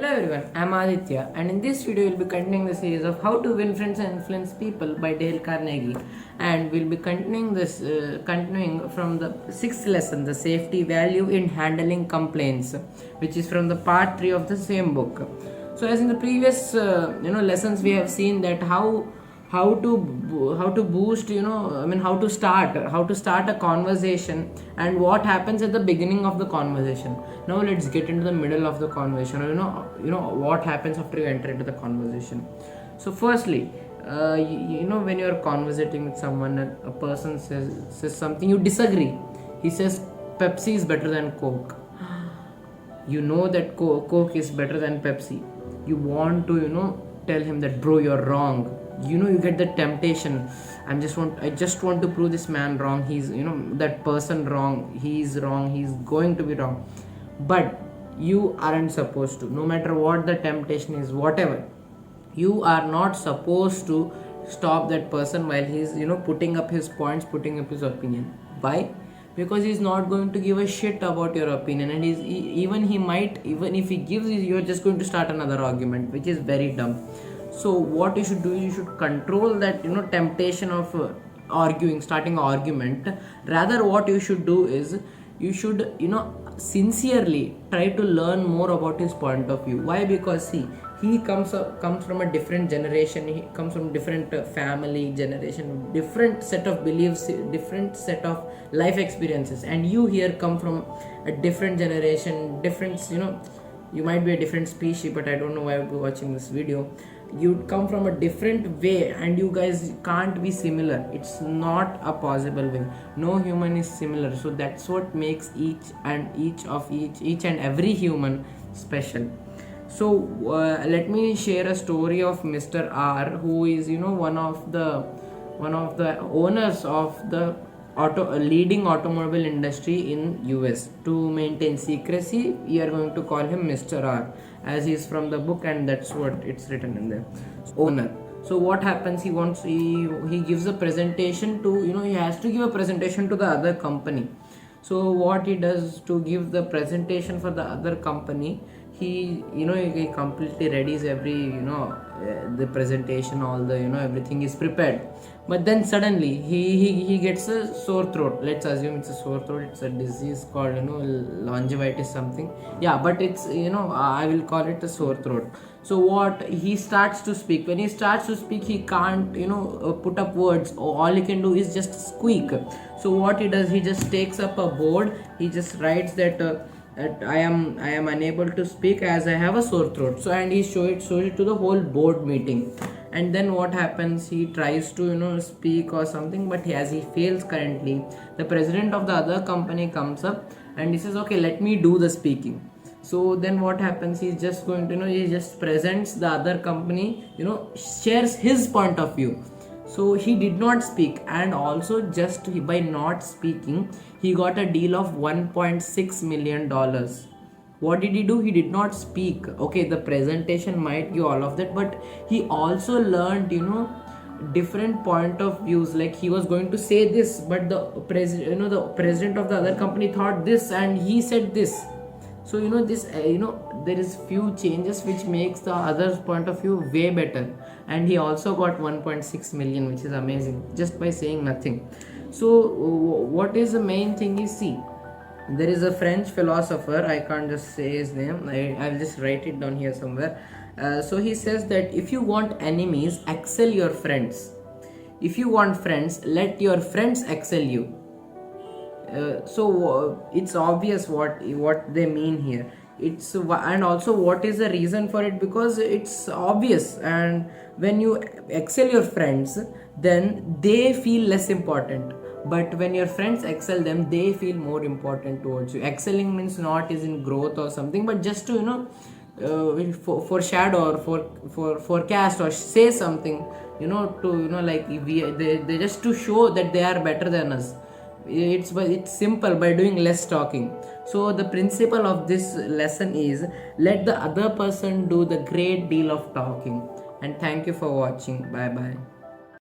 Hello everyone, I'm Aditya, and in this video we'll be continuing the series of How to Win Friends and Influence People by Dale Carnegie, and we'll be continuing from the sixth lesson, the safety value in handling complaints, which is from the part 3 of the same book. So as in the previous lessons, we have seen that how to boost, how to start a conversation and what happens at the beginning of the conversation. Now let's get into the middle of the conversation, what happens after you enter into the conversation. So firstly, when you're conversating with someone and a person says something you disagree. He says Pepsi is better than Coke. You know that Coke is better than Pepsi. You want to tell him that, bro, you're wrong. You get the temptation. I just want to prove this man wrong. He's that person wrong. He's wrong. He's going to be wrong. But you aren't supposed to. No matter what the temptation is, whatever, you are not supposed to stop that person while he's putting up his points, putting up his opinion. Why? Because he's not going to give a shit about your opinion, and even if he gives you, you're just going to start another argument, which is very dumb. So what you should do is you should control that temptation of starting an argument. Rather, what you should do is you should sincerely try to learn more about his point of view. Why? Because he comes from a different generation. He comes from different family generation, different set of beliefs, different set of life experiences, and you here come from a different generation, different you might be a different species, but I don't know why I would be watching this video. You come from a different way, and you guys can't be similar. It's not a possible way. No human is similar. So that's what makes each and every human special. So let me share a story of Mr. R, who is one of the owners of the leading automobile industry in US. To maintain secrecy, we are going to call him Mr. R, as he is from the book, and that's what it's written in there. Owner. So what happens? He gives a presentation to he has to give a presentation to the other company. So what he does to give the presentation for the other company, he completely readies every the presentation, all the everything is prepared. But then suddenly he gets a sore throat. Let's assume it's a sore throat. It's a disease called longivitis something. Yeah, but it's I will call it a sore throat. So what he starts to speak. When he starts to speak, he can't put up words. All he can do is just squeak. So what he does, he just takes up a board. He just writes that. I am unable to speak as I have a sore throat. So and he shows it to the whole board meeting. And then what happens? He tries to speak or something, but as he fails currently, the president of the other company comes up and he says, okay, let me do the speaking. So then what happens? He's just going to he just presents the other company, shares his point of view. So he did not speak, and also just by not speaking, he got a deal of $1.6 million. What did he do? He did not speak. Okay, the presentation might give all of that, but he also learned, different point of views. Like he was going to say this, but the president of the other company thought this, and he said this. So this there is few changes which makes the other's point of view way better, and he also got 1.6 million, which is amazing, just by saying nothing. So what is the main thing is, there is a French philosopher, I can't just say his name, I'll just write it down here somewhere. So he says that if you want enemies, excel your friends. If you want friends, let your friends excel you. So it's obvious what they mean here. And also what is the reason for it, because it's obvious. And when you excel your friends, then they feel less important, but when your friends excel them, they feel more important towards you. Excelling means not is in growth or something, but just to foreshadow or forecast or say something, they just to show that they are better than us. It's simple, by doing less talking. So the principle of this lesson is, let the other person do the great deal of talking. And thank you for watching. Bye bye.